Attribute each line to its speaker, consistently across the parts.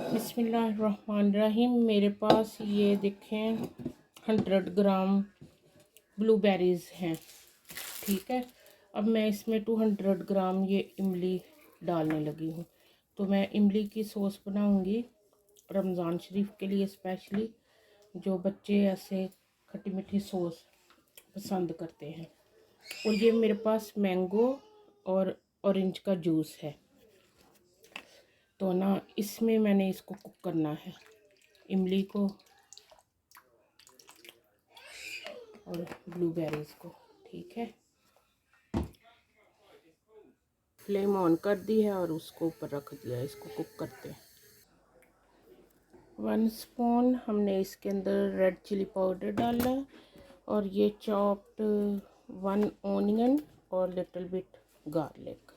Speaker 1: बिस्मिल्लाहिर्रहमानिर्रहीम। मेरे पास ये देखें 100 ग्राम ब्लूबेरीज़ हैं। ठीक है, अब मैं इसमें 200 ग्राम ये इमली डालने लगी हूँ। तो मैं इमली की सॉस बनाऊँगी रमज़ान शरीफ के लिए स्पेशली, जो बच्चे ऐसे खट्टी मीठी सॉस पसंद करते हैं। और ये मेरे पास मैंगो और ऑरेंज का जूस है। तो ना इसमें मैंने इसको कुक करना है, इमली को और ब्लूबेरीज को। ठीक है, फ्लेम ऑन कर दी है और उसको ऊपर रख दिया है, इसको कुक करते हैं। 1 स्पून हमने इसके अंदर रेड चिली पाउडर डाला है, और ये चॉप्ड 1 ऑनियन और लिटिल बिट गार्लिक।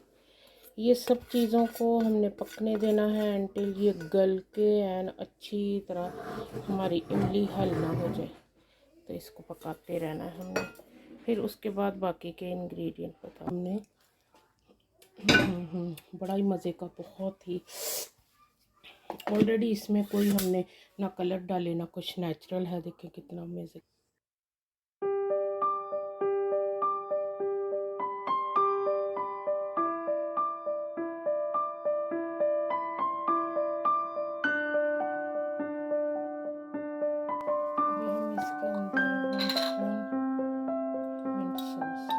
Speaker 1: ये सब चीज़ों को हमने पकने देना है एंटिल ये गल के एंड अच्छी तरह हमारी इमली हल ना हो जाए। तो इसको पकाते रहना है हमने। फिर उसके बाद बाकी के इंग्रेडिएंट बता हमने बड़ा ही मज़े का, बहुत ही ऑलरेडी इसमें कोई हमने ना कलर डाले ना कुछ, नेचुरल है। देखिए कितना अमेजिंग। अभी हम इसके अंदर 1 स्पून मिंट सॉस